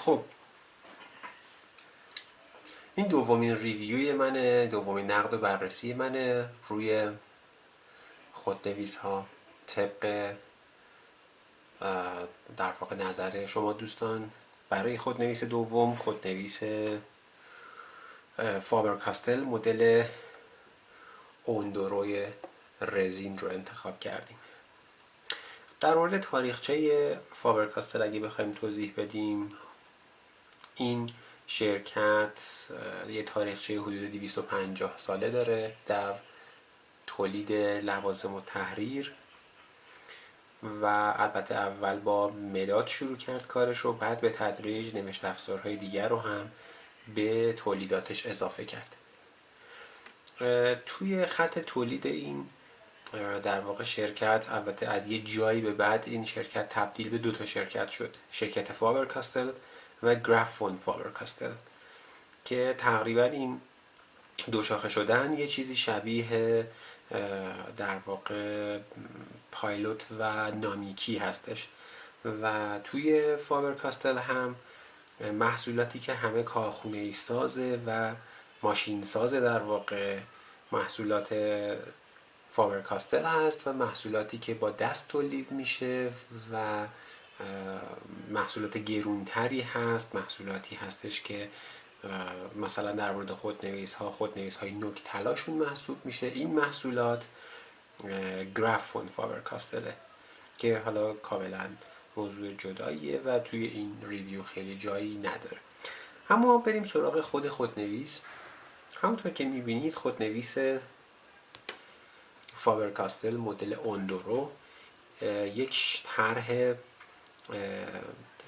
خب این دومین ریویوی منه، دومین نقد و بررسی منه روی خودنویس ها طبق در واقع نظر شما دوستان برای خودنویس دوم، خودنویس فابر کاستل مدل اوندوروی رزین رو انتخاب کردیم. در مورد تاریخچه فابر کاستل اگه بخوایم توضیح بدیم، این شرکت یه تاریخچه حدود 250 ساله داره در تولید لوازم و تحریر و البته اول با مداد شروع کرد کارش رو، بعد به تدریج نوشت افزارهای دیگر رو هم به تولیداتش اضافه کرد. توی خط تولید این در واقع شرکت البته از یه جایی به بعد این شرکت تبدیل به دو تا شرکت شد، شرکت فابر کاستل و گرافون فابر کاستل، که تقریبا این دو شاخه شدن یه چیزی شبیه در واقع پایلوت و نامیکی هستش و توی فابر کاستل هم محصولاتی که همه کارخونه‌ای سازه و ماشین سازه در واقع محصولات فابر کاستل هست و محصولاتی که با دست تولید میشه و محصولات گرونتری هست، محصولاتی هستش که مثلا در مورد خودنویس های نوک طلاشون محسوب میشه. این محصولات گرافون فابر کاستله که حالا کاملا موضوع جداییه و توی این ریویو خیلی جایی نداره. اما بریم سراغ خودنویس. همونطور که میبینید خودنویس فابر کاستل مدل اوندورو یک طرح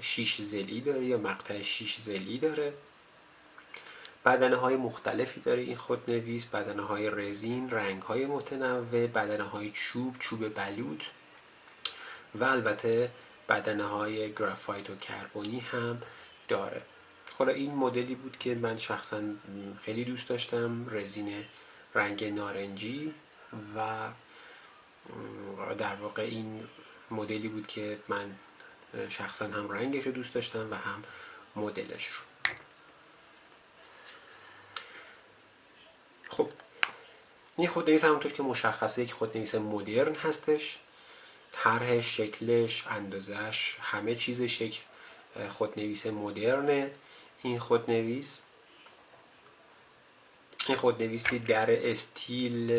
6 ضلعی داره یا مقطع 6 ضلعی داره. بدنه های مختلفی داره این خودنویس، بدنه های رزین، رنگ های متنوع، بدنه های چوب بلوط و البته بدنه های گرافایت و کربنی هم داره. حالا این مدلی بود که من شخصا خیلی دوست داشتم، رزین رنگ نارنجی، و در واقع این مدلی بود که من شخصا هم رنگش رو دوست داشتم و هم مدلش رو. خب این خودنویس همونطور که مشخصه یک خودنویس مدرن هستش. طرحش، شکلش، اندازش، همه چیز شکل خودنویس مدرنه. این خودنویسی در استیل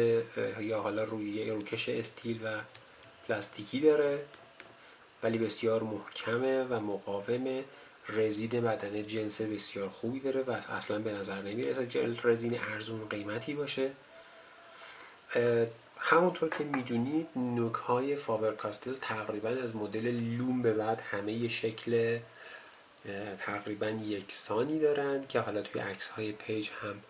یا حالا روکش استیل و پلاستیکی داره ولی بسیار محکمه و مقاومه. رزین بدنه جنس بسیار خوبی داره و اصلا به نظر نمیرسه رزین ارزون قیمتی باشه. همونطور که میدونید نوک های فابر کاستل تقریبا از مدل لوم به بعد همه یه شکل تقریبا یکسانی دارن که حالا توی عکس های پیج هم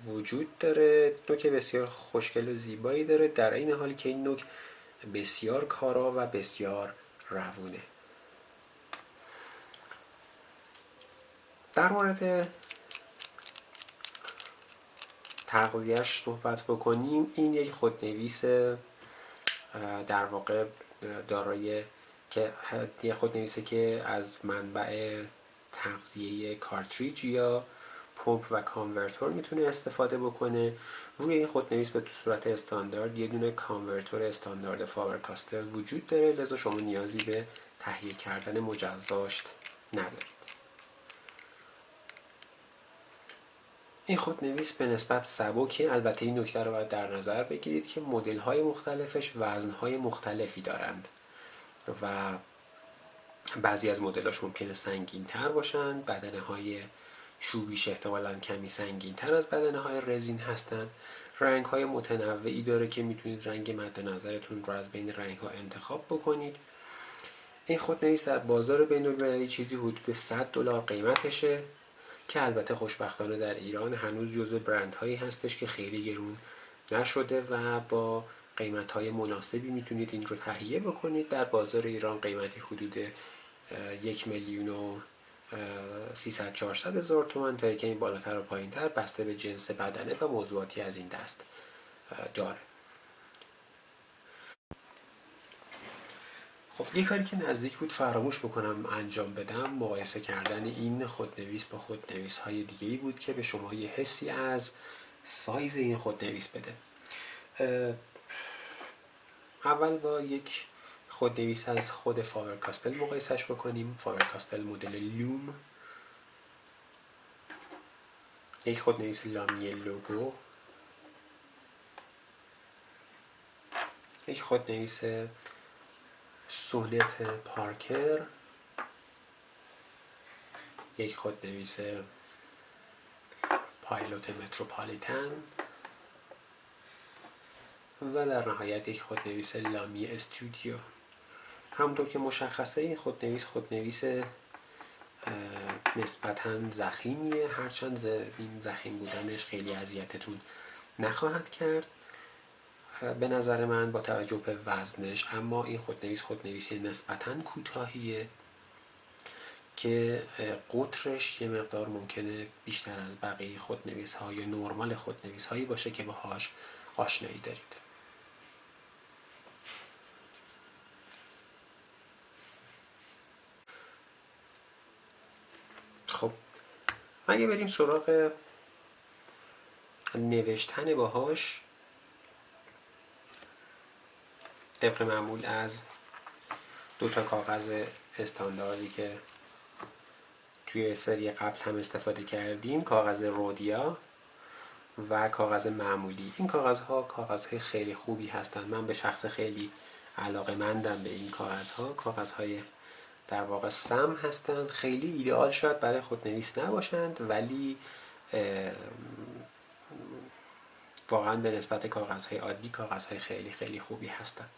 وجود داره. نوک بسیار خوشگل و زیبایی داره، در این حالی که این نوک بسیار کارا و بسیار روونه. در مورد تغذیه‌اش صحبت بکنیم، این یک خودنویس در واقع دارای که یه خودنویسه که از منبع تغذیه کارتریج یا پمپ و کانورتور میتونه استفاده بکنه. روی این خودنویس به صورت استاندارد یه دونه کانورتور استاندارد فابر کاستل وجود داره، لذا شما نیازی به تهیه کردن مجزاش ندارید. این خودنویس به نسبت سبکه، البته این نکته رو باید در نظر بگیرید که مدل‌های مختلفش وزن‌های مختلفی دارند و بعضی از مدل‌هاش ممکنه سنگین‌تر باشن، بدنه‌های چوبیش احتمالاً کمی سنگین‌تر از بدنه‌های رزین هستند. رنگ‌های متنوعی داره که میتونید رنگ مد نظرتون رو از بین رنگ‌ها انتخاب بکنید. این خودنویس در بازار بین‌المللی چیزی حدود $100 قیمتشه که البته خوشبختانه در ایران هنوز جزو برندهایی هستش که خیلی گرون نشده و با قیمت‌های مناسبی میتونید این رو تهیه بکنید. در بازار ایران قیمتی حدود 1,300,000-400,000 تومان تا کمی بالاتر و پایین‌تر بسته به جنس بدنه و موضوعاتی از این دست داره. خب یه کاری که نزدیک بود فراموش بکنم انجام بدم، مقایسه کردن این خودنویس با خودنویس های دیگه‌ای بود که به شما یه حسی از سایز این خودنویس بده. اول با یک خودنویس از خود فاور کاستل مقایسهش بکنیم. فاور کاستل مدل لوم، یک خودنویس لامی لوگو، یک خودنویس سونت پارکر، یک خودنویس پایلوت متروپالیتن و در نهایت یک خودنویس لامی استودیو. همونطور که مشخصه این خودنویس نسبتاً ضخیمیه، هرچند این ضخیم بودنش خیلی اذیتتون نخواهد کرد به نظر من با توجه به وزنش. اما این خودنویسی نسبتاً کوتاهیه که قطرش یه مقدار ممکنه بیشتر از بقیه خودنویس ها یا نرمال خودنویس هایی باشه که باهاش آشنایی دارید. خب اگه بریم سراغ نوشتن باهاش، طبق معمول از دو تا کاغذ استانداردی که توی سری قبل هم استفاده کردیم، کاغذ رودیا و کاغذ معمولی. این کاغذها کاغذهای خیلی خوبی هستند. من به شخص خیلی علاقه‌مندم به این کاغذها. کاغذهای در واقع سم هستند، خیلی ایدئال شاید برای خودنویس نباشند، ولی واقعا به نسبت کاغذهای عادی کاغذهای خیلی خیلی خوبی هستند.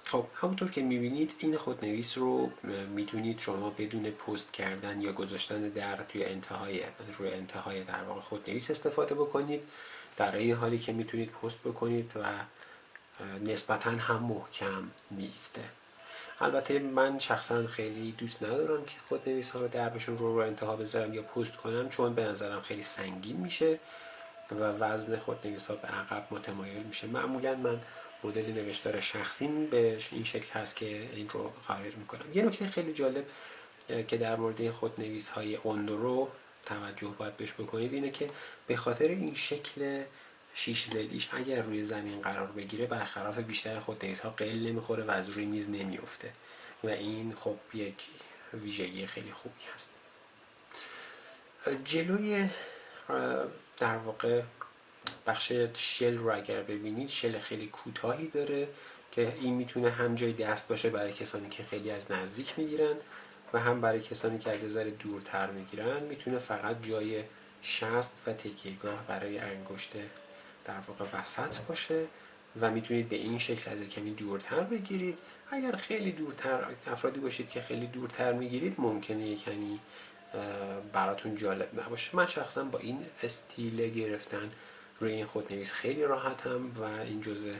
خب همونطور که میبینید این خودنویس رو میتونید شما بدون پست کردن یا گذاشتن توی انتهای در واقع خودنویس استفاده بکنید، در این حالی که میتونید پست بکنید و نسبتاً هم محکم میسته. البته من شخصا خیلی دوست ندارم که خودنویس ها رو دربشون رو انتها بذارم یا پست کنم، چون به نظرم خیلی سنگین میشه و وزن خودنویس ها به عقب متمایل میشه. معمولا من مدل نوشتار شخصیم به این شکل هست که این رو خارج میکنم. یه نکته خیلی جالب که در مورد این خودنویس های اوندورو توجه باید بهش بکنید اینه که به خاطر این شکل 6 زلیش اگر روی زمین قرار بگیره برخلاف بیشتر خودنویس ها قل نمیخوره و از روی میز نمیفته و این خب یک ویژگی خیلی خوبی هست. جلوی در واقع بخش شل رو اگر ببینید، شل خیلی کوتاهی داره که این میتونه هم جای دست باشه برای کسانی که خیلی از نزدیک میگیرن و هم برای کسانی که از یه ذره دورتر میگیرن میتونه فقط جای شست و تکیه‌گاه برای انگشت در واقع وسط باشه و میتونید به این شکل از کمی دورتر بگیرید. اگر خیلی دورتر افرادی باشید که خیلی دورتر میگیرید ممکنه کمی براتون جالب نباشه. من شخصا با این استیل گرفتن روی این خودنویس خیلی راحتم و این جزء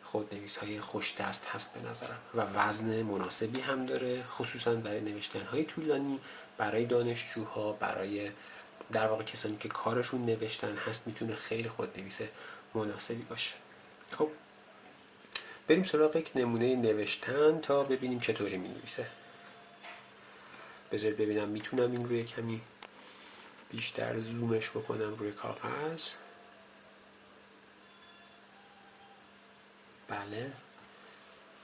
خودنویس های خوش دست هست به نظرم و وزن مناسبی هم داره، خصوصا برای نوشتن های طولانی، برای دانشجوها، برای در واقع کسانی که کارشون نوشتن هست میتونه خیلی خودنویس مناسبی باشه. خب بریم سراغ یک نمونه نوشتن تا ببینیم چطوری می نویسه. بذارید ببینم میتونم این روی کمی بیشتر زومش بکنم روی کاغذ. بله.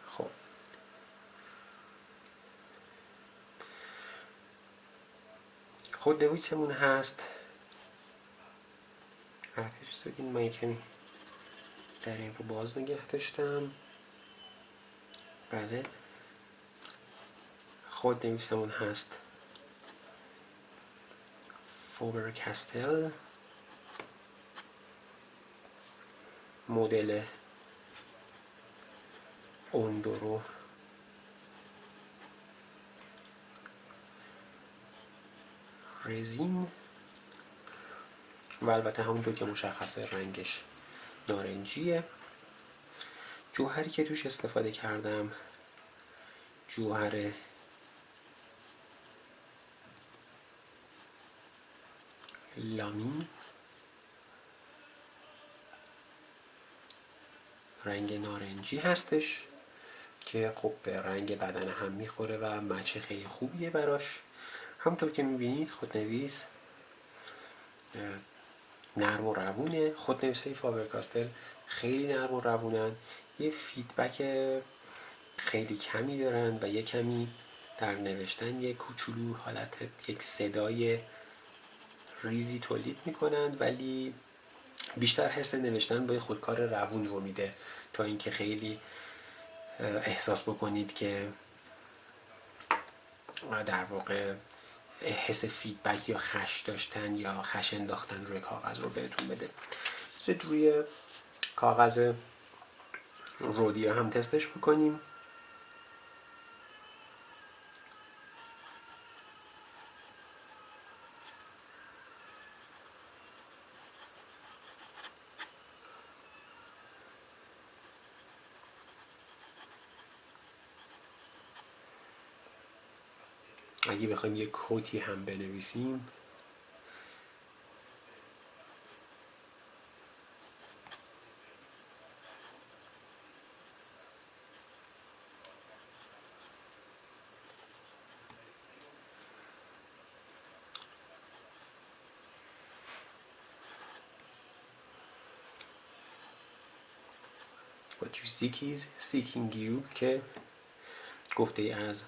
خب خودنویسمون هست. ارتش زدین، من کمی در این رو باز نگه داشتم. بله خودنویسمون هست فوبر کاستل، مدل اوندورو رزین و البته همونطور که مشخصه رنگش نارنجیه. جوهری که توش استفاده کردم جوهر لامی رنگ نارنجی هستش که خب به رنگ بدن هم میخوره و مچ خیلی خوبیه براش. همونطور که میبینید خودنویس نرم و روونه. خودنویس های فابر کاستل خیلی نرم و روونن، یه فیدبک خیلی کمی دارن و یه کمی در نوشتن یه کوچولو حالت یک صدای ریزی تولید میکنن، ولی بیشتر حس نوشتن با خودکار روون رو میده تا اینکه خیلی احساس بکنید که در واقع حس فیدبک یا خش داشتن یا خش انداختن روی کاغذ رو بهتون بده. بذارید روی کاغذ رودیا هم تستش بکنیم. اگه بخوایم یک کوتی هم بنویسیم What you seek is seeking you که گفته از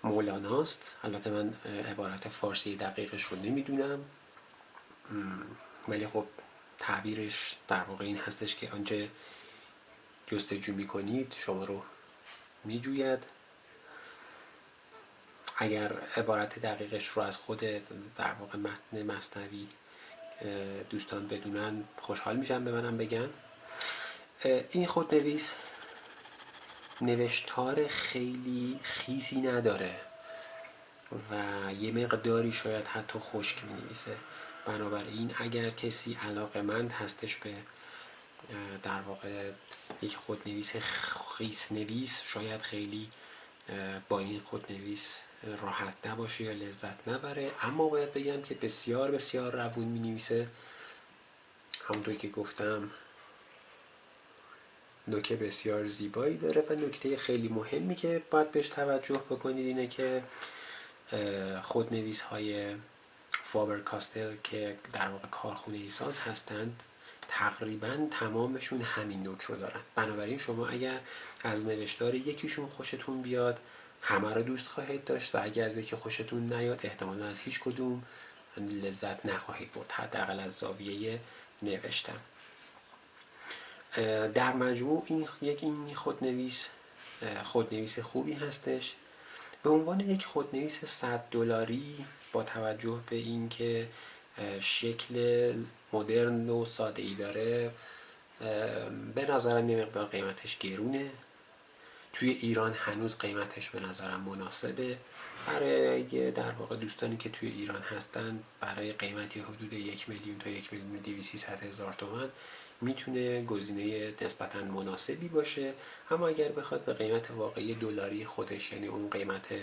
مولاناست. البته من عبارت فارسی دقیقش رو نمیدونم، ولی خب تعبیرش در واقع این هستش که آنچه جستجو میکنید شما رو میجوید. اگر عبارت دقیقش رو از خود در واقع متن مثنوی دوستان بدونن خوشحال میشم به منم بگن. این خودنویس نوشتار خیلی خیسی نداره و یه مقداری شاید حتی خشک می‌نویسه. بنابراین اگر کسی علاقه‌مند هستش به در واقع یک خودنویس خیس نویس، شاید خیلی با این خودنویس راحت نباشه یا لذت نبره، اما باید بگم که بسیار بسیار روون می‌نویسه. همونطور که گفتم نوک بسیار زیبایی داره و نکته خیلی مهمی که باید بهش توجه بکنید اینه که خودنویس های فابر کاستل که در واقع کارخونه ساز هستند تقریبا تمامشون همین نوک رو دارن. بنابراین شما اگر از نوشتار یکیشون خوشتون بیاد همه رو دوست خواهید داشت و اگر از یکی خوشتون نیاد احتمالا از هیچ کدوم لذت نخواهید برد، حداقل از زاویه نوشتن. در مجموع این خودنویس خوبی هستش. به عنوان یک خودنویس $100 با توجه به اینکه شکل مدرن و ساده‌ای داره به نظرم یه مقدار قیمتش گرونه. توی ایران هنوز قیمتش به نظرم مناسبه. برای در واقع دوستانی که توی ایران هستن برای قیمتی حدود 1 میلیون تا 1,200,000 تومان میتونه گزینه نسبتاً مناسبی باشه. اما اگر بخواد به قیمت واقعی دلاری خودش، یعنی اون قیمت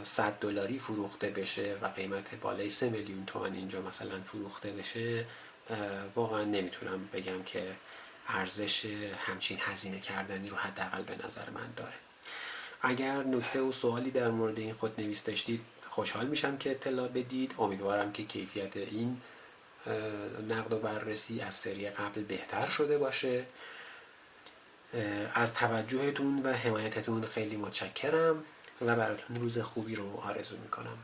$100 فروخته بشه و قیمت بالای 3 میلیون تومان اینجا مثلا فروخته بشه، واقعا نمیتونم بگم که ارزش همچین هزینه کردنی رو حداقل به نظر من داره. اگر نکته و سوالی در مورد این خودنویس داشتید خوشحال میشم که اطلاع بدید. امیدوارم که کیفیت این نقد و بررسی از سری قبل بهتر شده باشه. از توجهتون و حمایتتون خیلی متشکرم و براتون روز خوبی رو آرزو میکنم.